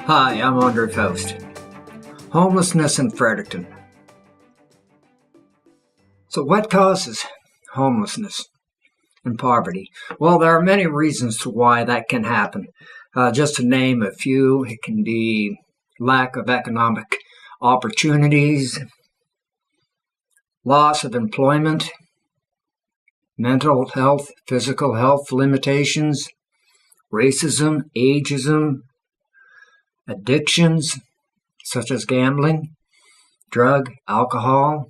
Hi, I'm Andre Faust. Homelessness in Fredericton. So what causes homelessness and poverty? Well, there are many reasons to why that can happen. Just to name a few, it can be lack of economic opportunities, loss of employment, mental health, physical health limitations, racism, ageism, addictions such as gambling, drug, alcohol.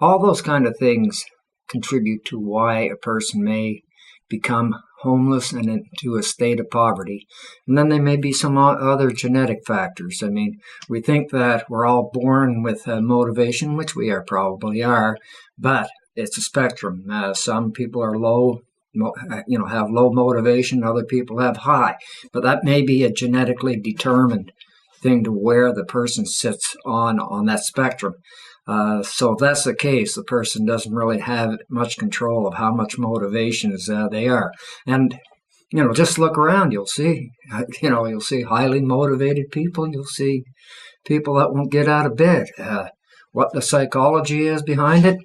All those kind of things contribute to why a person may become homeless and into a state of poverty. And then there may be some other genetic factors. I mean, we think that we're all born with motivation, which we probably are, but it's a spectrum. Some people are low, have low motivation, other people have high, but that may be a genetically determined thing to where the person sits on that spectrum. So if that's the case, the person doesn't really have much control of how much motivations they are. And just look around, you'll see highly motivated people, you'll see people that won't get out of bed. What the psychology is behind it,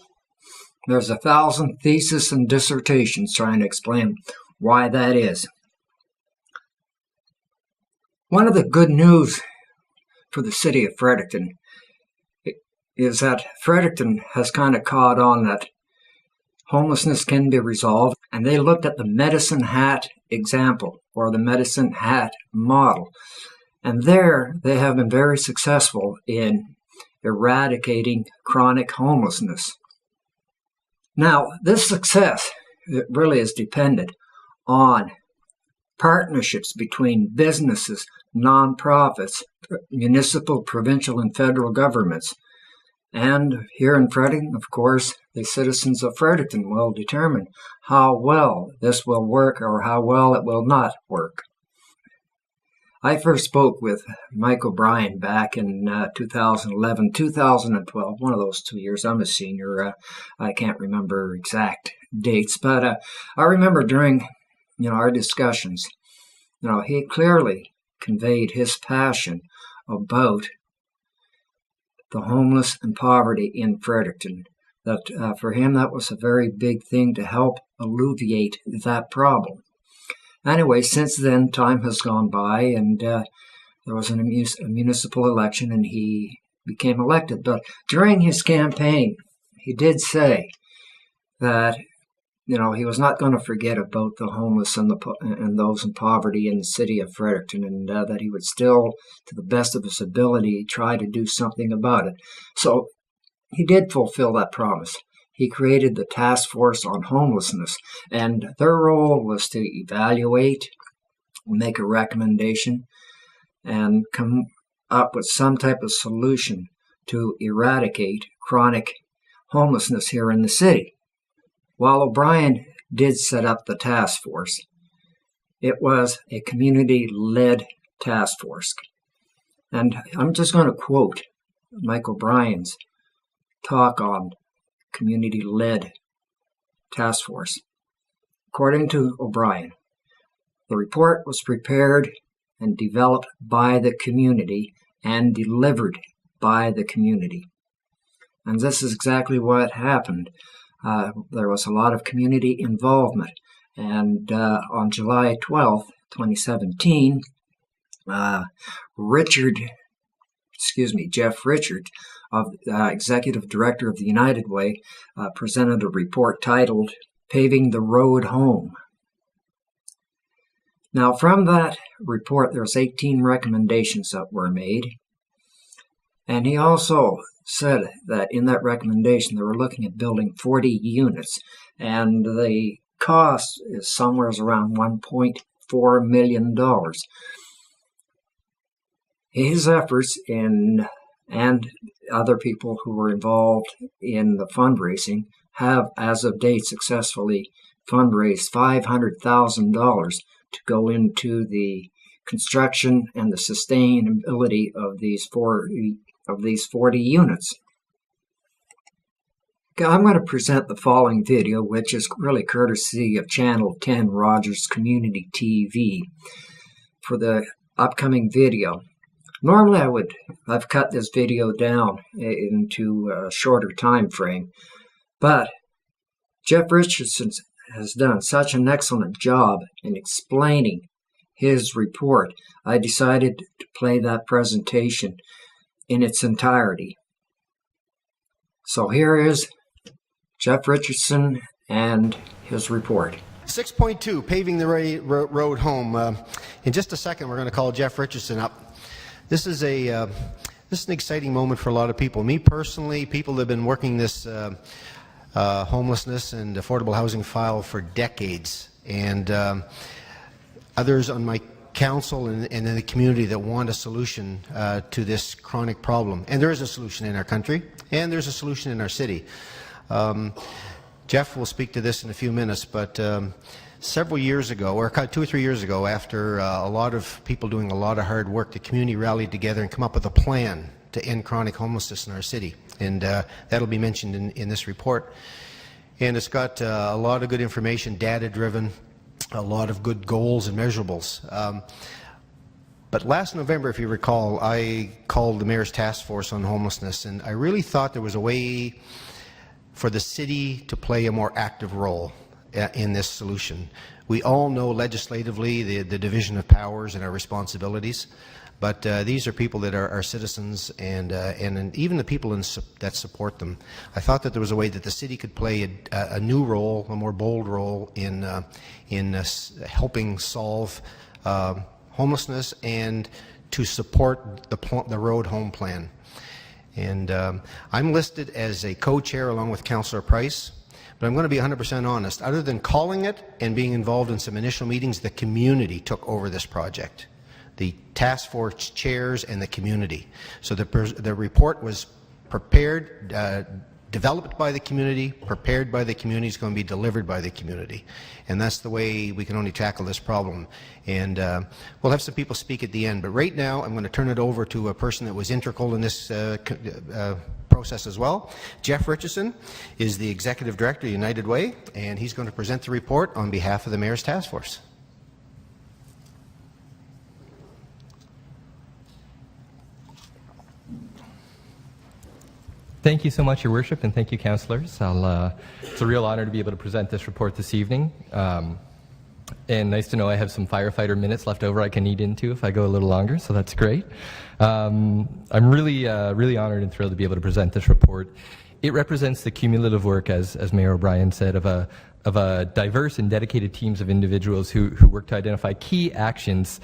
there's 1,000 theses and dissertations trying to explain why that is. One of the good news for the city of Fredericton is that Fredericton has kind of caught on that homelessness can be resolved, and they looked at the medicine hat example or the medicine hat model, and there they have been very successful in eradicating chronic homelessness. Now, this success really is dependent on partnerships between businesses, nonprofits, municipal, provincial, and federal governments. And here in Fredericton, of course, the citizens of Fredericton will determine how well this will work or how well it will not work. I first spoke with Mike O'Brien back in 2011, 2012, one of those 2 years. I'm a senior. I can't remember exact dates, but I remember during our discussions, he clearly conveyed his passion about the homeless and poverty in Fredericton. That for him, that was a very big thing to help alleviate that problem. Anyway, since then, time has gone by, and there was a municipal election, and he became elected. But during his campaign, he did say that he was not going to forget about the homeless and those in poverty in the city of Fredericton, and that he would still, to the best of his ability, try to do something about it. So he did fulfill that promise. He created the Task Force on Homelessness, and their role was to evaluate, make a recommendation, and come up with some type of solution to eradicate chronic homelessness here in the city. While O'Brien did set up the task force, it was a community-led task force. And I'm just going to quote Mike O'Brien's talk on community-led task force. According to O'Brien, the report was prepared and developed by the community and delivered by the community. And this is exactly what happened. There was a lot of community involvement. And on July 12th, 2017, Jeff Richard, Executive Director of the United Way, presented a report titled Paving the Road Home. Now, from that report, there's 18 recommendations that were made. And he also said that in that recommendation, they were looking at building 40 units, and the cost is somewhere around $1.4 million. His efforts and other people who were involved in the fundraising have, as of date, successfully fundraised $500,000 to go into the construction and the sustainability of these 40 units. Okay, I'm going to present the following video, which is really courtesy of Channel 10 Rogers Community TV, for the upcoming video. Normally I've cut this video down into a shorter time frame, but Jeff Richardson has done such an excellent job in explaining his report. I decided to play that presentation in its entirety. So here is Jeff Richardson and his report. 6.2, paving the road home. In just a second, we're going to call Jeff Richardson up. This is an exciting moment for a lot of people. Me personally, people that have been working this homelessness and affordable housing file for decades, and others on my council and in the community that want a solution to this chronic problem. And there is a solution in our country, and there's a solution in our city. Jeff will speak to this in a few minutes, but several years ago, or 2 or 3 years ago, after a lot of people doing a lot of hard work, the community rallied together and come up with a plan to end chronic homelessness in our city. And that'll be mentioned in this report. And it's got a lot of good information, data-driven, a lot of good goals and measurables. But last November, if you recall, I called the Mayor's Task Force on Homelessness, and I really thought there was a way for the city to play a more active role in this solution. We all know legislatively the division of powers and our responsibilities, but these are people that are our citizens and even the people that support them. I thought that there was a way that the city could play a new role, a more bold role in helping solve homelessness and to support the road home plan. And I'm listed as a co-chair along with Councillor Price, but I'm going to be 100% honest. Other than calling it and being involved in some initial meetings, the community took over this project. The task force chairs and the community. So the report was prepared, developed by the community, prepared by the community, is going to be delivered by the community. And that's the way we can only tackle this problem. And we'll have some people speak at the end, but right now I'm going to turn it over to a person that was integral in this process as well. Jeff Richardson is the Executive Director of United Way, and he's going to present the report on behalf of the Mayor's Task Force. Thank you so much, Your Worship, and thank you, councillors. It's a real honor to be able to present this report this evening. And nice to know I have some firefighter minutes left over I can eat into if I go a little longer, so that's great. I'm really honored and thrilled to be able to present this report. It represents the cumulative work, as Mayor O'Brien said, of a diverse and dedicated teams of individuals who work to identify key actions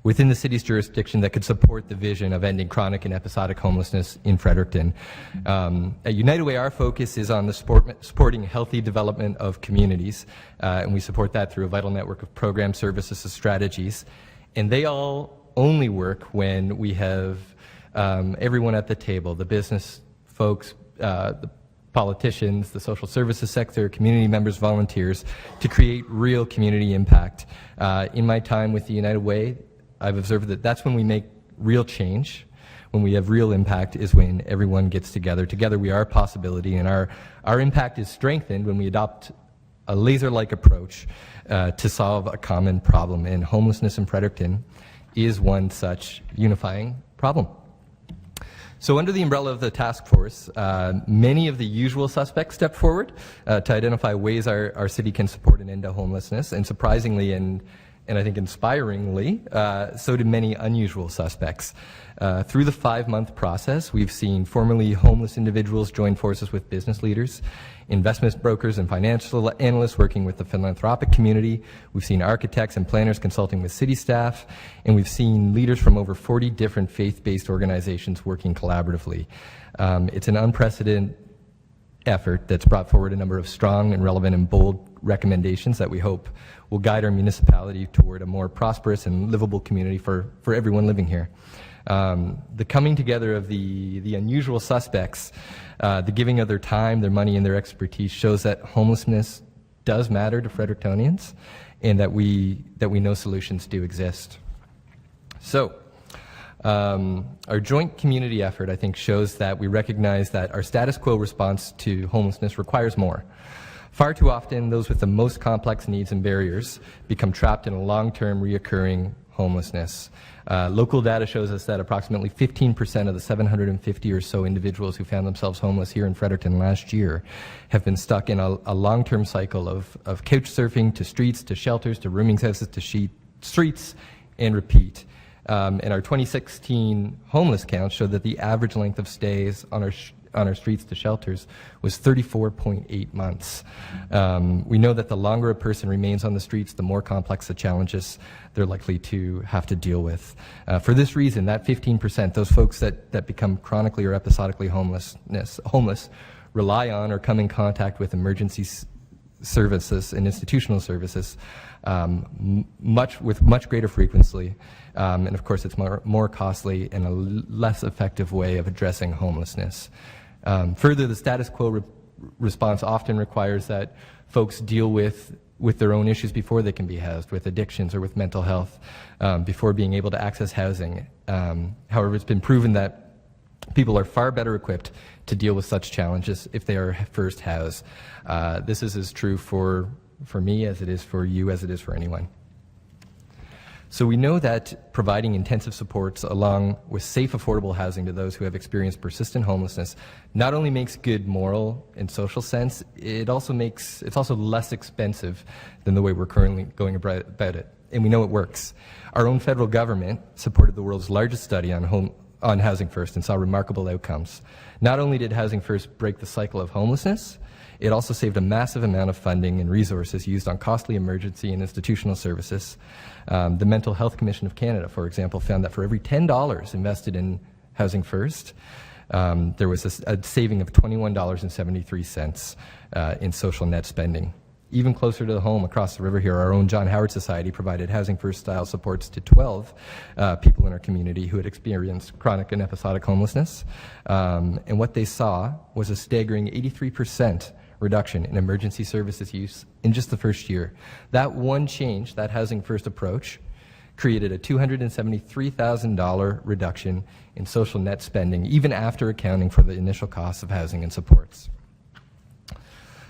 within the city's jurisdiction that could support the vision of ending chronic and episodic homelessness in Fredericton. At United Way, our focus is on the supporting healthy development of communities, and we support that through a vital network of programs, services, and strategies. And they all only work when we have everyone at the table, the business folks, the politicians, the social services sector, community members, volunteers, to create real community impact. In my time with the United Way, I've observed that that's when we make real change, when we have real impact, is when everyone gets together. Together we are a possibility, and our impact is strengthened when we adopt a laser-like approach to solve a common problem, and homelessness in Fredericton is one such unifying problem. So under the umbrella of the task force, many of the usual suspects stepped forward to identify ways our city can support an end to homelessness, and surprisingly and I think inspiringly, so did many unusual suspects. Through the 5-month process, we've seen formerly homeless individuals join forces with business leaders, investment brokers and financial analysts working with the philanthropic community. We've seen architects and planners consulting with city staff, and we've seen leaders from over 40 different faith-based organizations working collaboratively. It's an unprecedented effort that's brought forward a number of strong and relevant and bold recommendations that we hope will guide our municipality toward a more prosperous and livable community for everyone living here. The coming together of the unusual suspects, the giving of their time, their money, and their expertise shows that homelessness does matter to Frederictonians, and that we know solutions do exist. So, our joint community effort, I think, shows that we recognize that our status quo response to homelessness requires more. Far too often, those with the most complex needs and barriers become trapped in a long-term, reoccurring homelessness. Local data shows us that approximately 15% of the 750 or so individuals who found themselves homeless here in Fredericton last year have been stuck in a long-term cycle of couch surfing to streets, to shelters, to rooming houses, to streets, and repeat. And our 2016 homeless count showed that the average length of stays on our streets to shelters was 34.8 months. We know that the longer a person remains on the streets, the more complex the challenges they're likely to have to deal with. For this reason, that 15%, those folks that become chronically or episodically homeless, rely on or come in contact with emergency services and institutional services with much greater frequency. And of course, it's more costly and a less effective way of addressing homelessness. Further, the status quo response often requires that folks deal with their own issues before they can be housed, with addictions or with mental health, before being able to access housing. However, it's been proven that people are far better equipped to deal with such challenges if they are first housed. This is as true for me as it is for you, as it is for anyone. So we know that providing intensive supports along with safe, affordable housing to those who have experienced persistent homelessness not only makes good moral and social sense, it's also less expensive than the way we're currently going about it. And we know it works. Our own federal government supported the world's largest study on Housing First and saw remarkable outcomes. Not only did Housing First break the cycle of homelessness, it also saved a massive amount of funding and resources used on costly emergency and institutional services. The Mental Health Commission of Canada, for example, found that for every $10 invested in Housing First, there was a saving of $21.73 in social net spending. Even closer to the home, across the river here, our own John Howard Society provided Housing First style supports to 12 people in our community who had experienced chronic and episodic homelessness. And what they saw was a staggering 83% reduction in emergency services use in just the first year. That one change, that Housing First approach, created a $273,000 reduction in social net spending, even after accounting for the initial costs of housing and supports.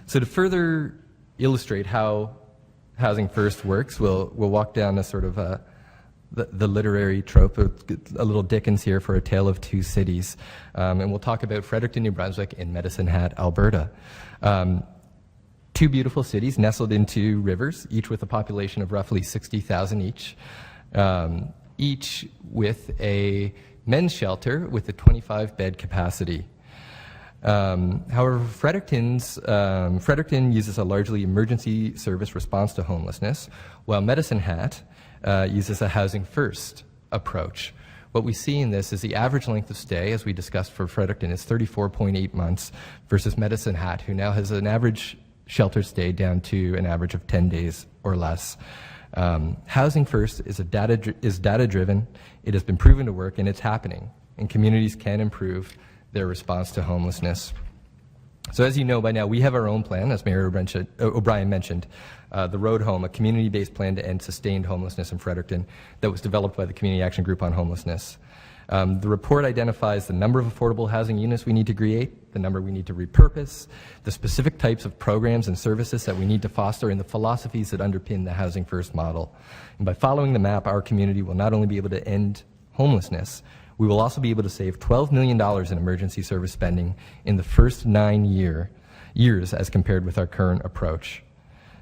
So to further illustrate how Housing First works, we'll walk down a sort of the literary trope, a little Dickens here for A Tale of Two Cities, and we'll talk about Fredericton, New Brunswick, and Medicine Hat, Alberta. Two beautiful cities nestled into rivers, each with a population of roughly 60,000 each with a men's shelter with a 25-bed capacity. However, Fredericton uses a largely emergency service response to homelessness, while Medicine Hat uses a Housing First approach. What we see in this is the average length of stay, as we discussed for Fredericton, is 34.8 months versus Medicine Hat, who now has an average shelter stay down to an average of 10 days or less. Housing First is data-driven, it has been proven to work, and it's happening, and communities can improve their response to homelessness. So as you know by now, we have our own plan, as Mayor O'Brien mentioned, the Road Home, a community-based plan to end sustained homelessness in Fredericton that was developed by the Community Action Group on Homelessness. The report identifies the number of affordable housing units we need to create, the number we need to repurpose, the specific types of programs and services that we need to foster, and the philosophies that underpin the Housing First model. And by following the map, our community will not only be able to end homelessness, we will also be able to save $12 million in emergency service spending in the first 9 years as compared with our current approach.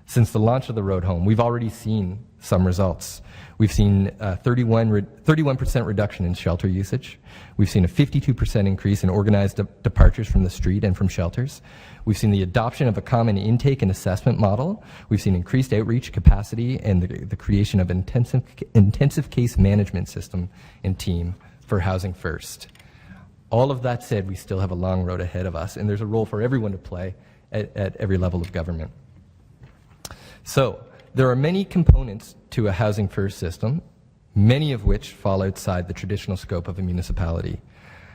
Since the launch of the Road Home, we've already seen some results. We've seen a 31% reduction in shelter usage. We've seen a 52% increase in organized departures from the street and from shelters. We've seen the adoption of a common intake and assessment model. We've seen increased outreach capacity and the creation of an intensive case management system and team for Housing First. All of that said, we still have a long road ahead of us, and there's a role for everyone to play at every level of government. So there are many components to a Housing First system, many of which fall outside the traditional scope of a municipality.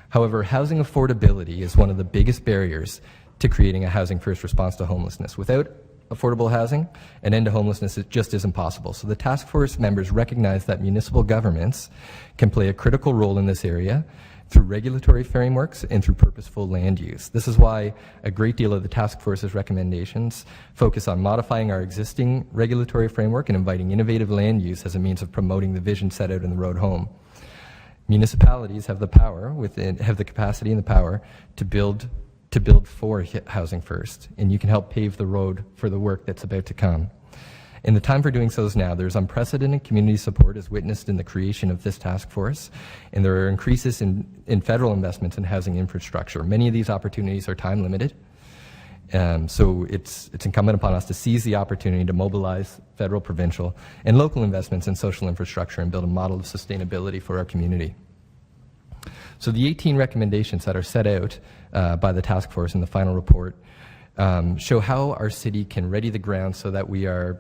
However, housing affordability is one of the biggest barriers to creating a Housing First response to homelessness. Without affordable housing, an end to homelessness just isn't possible. So the task force members recognize that municipal governments can play a critical role in this area, through regulatory frameworks and through purposeful land use. This is why a great deal of the task force's recommendations focus on modifying our existing regulatory framework and inviting innovative land use as a means of promoting the vision set out in the road home. Municipalities have the capacity and the power to build for housing first, and you can help pave the road for the work that's about to come. And the time for doing so is now. There's unprecedented community support as witnessed in the creation of this task force, and there are increases in federal investments in housing infrastructure. Many of these opportunities are time limited, so it's incumbent upon us to seize the opportunity to mobilize federal, provincial, and local investments in social infrastructure and build a model of sustainability for our community. So the 18 recommendations that are set out by the task force in the final report show how our city can ready the ground so that we are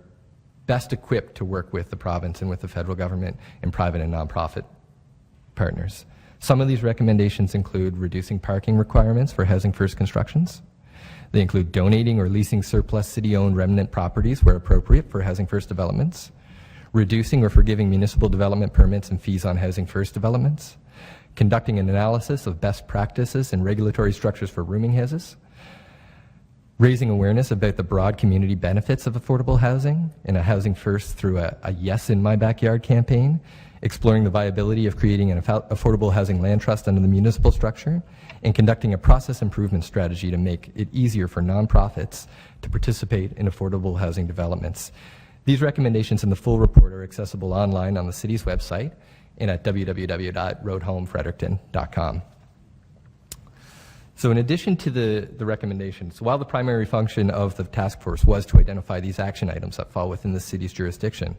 best equipped to work with the province and with the federal government and private and nonprofit partners. Some of these recommendations include reducing parking requirements for housing first constructions. They include donating or leasing surplus city-owned remnant properties where appropriate for housing first developments, reducing or forgiving municipal development permits and fees on housing first developments, conducting an analysis of best practices and regulatory structures for rooming houses, raising awareness about the broad community benefits of affordable housing and a housing first through a Yes in My Backyard campaign, exploring the viability of creating an affordable housing land trust under the municipal structure, and conducting a process improvement strategy to make it easier for nonprofits to participate in affordable housing developments. These recommendations in the full report are accessible online on the city's website and at www.roadhomefredericton.com. So in addition to the recommendations, while the primary function of the task force was to identify these action items that fall within the city's jurisdiction,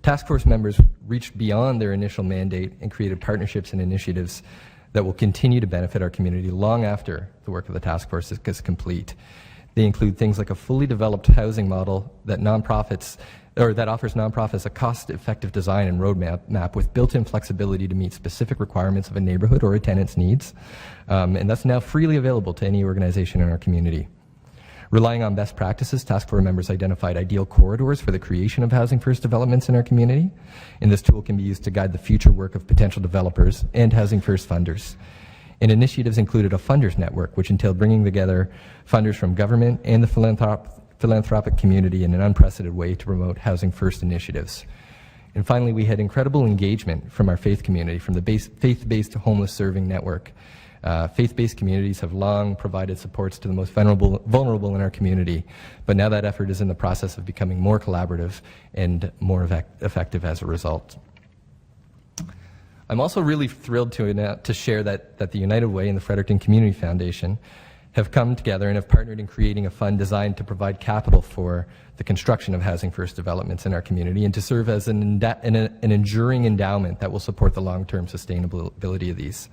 task force members reached beyond their initial mandate and created partnerships and initiatives that will continue to benefit our community long after the work of the task force is complete. They include things like a fully developed housing model that offers nonprofits a cost-effective design and roadmap with built-in flexibility to meet specific requirements of a neighborhood or a tenant's needs, and that's now freely available to any organization in our community. Relying on best practices, task force members identified ideal corridors for the creation of housing first developments in our community, and this tool can be used to guide the future work of potential developers and housing first funders. And initiatives included a funders network, which entailed bringing together funders from government and the philanthropic community in an unprecedented way to promote housing first initiatives. And finally, we had incredible engagement from our faith community, from the faith-based homeless serving network. Faith-based communities have long provided supports to the most vulnerable in our community, but now that effort is in the process of becoming more collaborative and more effective as a result. I'm also really thrilled to share that the United Way and the Fredericton Community Foundation have come together and have partnered in creating a fund designed to provide capital for the construction of housing first developments in our community and to serve as an enduring endowment that will support the long-term sustainability of these.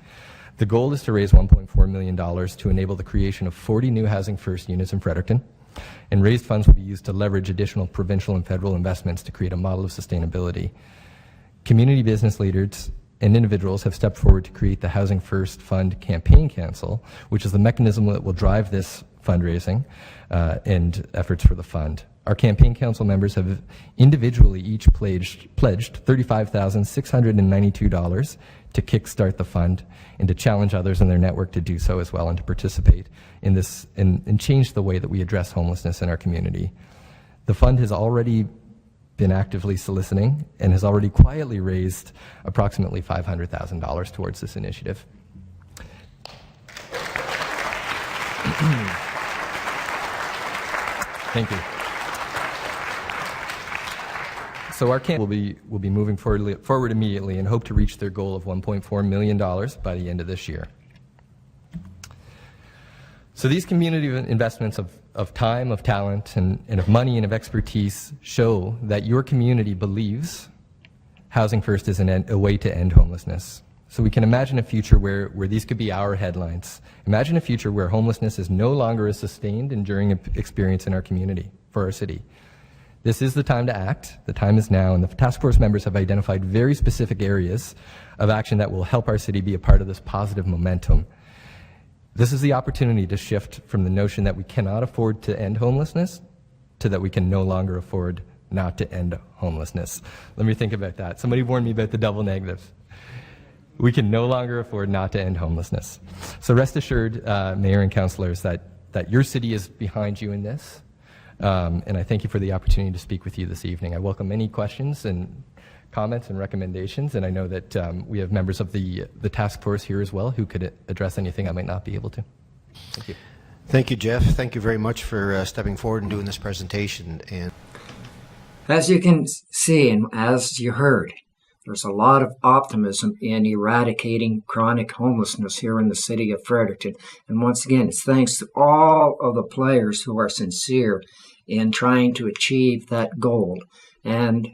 The goal is to raise $1.4 million to enable the creation of 40 new housing first units in Fredericton, and raised funds will be used to leverage additional provincial and federal investments to create a model of sustainability. Community business leaders and individuals have stepped forward to create the Housing First Fund Campaign Council, which is the mechanism that will drive this fundraising and efforts for the fund. Our campaign council members have individually each pledged $35,692 to kickstart the fund and to challenge others in their network to do so as well and to participate in this and change the way that we address homelessness in our community. The fund has already been actively soliciting and has already quietly raised approximately $500,000 towards this initiative. Thank you. So our campaign will be moving forward immediately and hope to reach their goal of $1.4 million by the end of this year. So these community investments of time, of talent, and of money and of expertise show that your community believes Housing First is a way to end homelessness. So we can imagine a future where these could be our headlines. Imagine a future where homelessness is no longer a sustained, enduring experience in our community, for our city. This is the time to act. The time is now, and the task force members have identified very specific areas of action that will help our city be a part of this positive momentum. This is the opportunity to shift from the notion that we cannot afford to end homelessness to that we can no longer afford not to end homelessness. Let me think about that. Somebody warned me about the double negatives. We can no longer afford not to end homelessness. So rest assured, Mayor and councillors, that your city is behind you in this. And I thank you for the opportunity to speak with you this evening. I welcome any questions and comments and recommendations, and I know that we have members of the task force here as well who could address anything I might not be able to. Thank you. Thank you, Jeff. Thank you very much for stepping forward and doing this presentation. And as you can see, and as you heard, there's a lot of optimism in eradicating chronic homelessness here in the city of Fredericton. And once again, it's thanks to all of the players who are sincere in trying to achieve that goal. And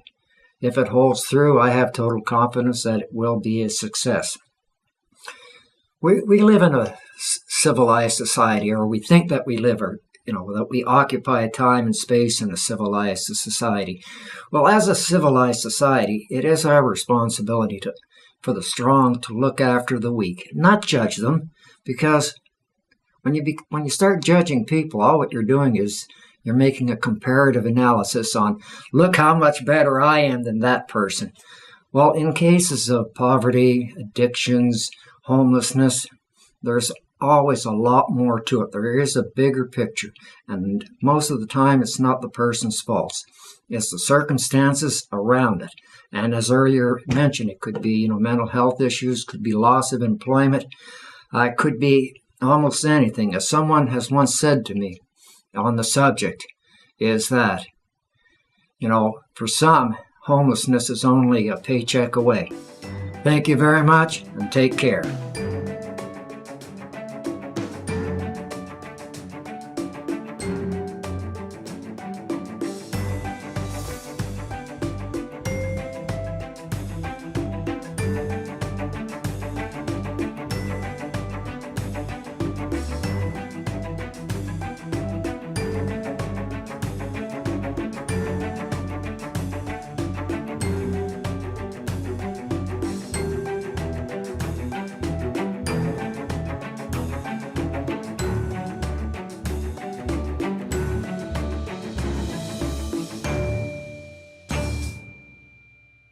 if it holds through, I have total confidence that it will be a success. We live in a civilized society, or we think that we live, or that we occupy time and space in a civilized society. Well, as a civilized society, it is our responsibility for the strong to look after the weak, not judge them, because when you start judging people, all what you're doing is you're making a comparative analysis on, look how much better I am than that person. Well, in cases of poverty, addictions, homelessness, there's always a lot more to it. There is a bigger picture, and most of the time it's not the person's fault. It's the circumstances around it. And as earlier mentioned, it could be mental health issues, could be loss of employment, could be almost anything. As someone has once said to me on the subject, is that for some, homelessness is only a paycheck away. Thank you very much, and take care.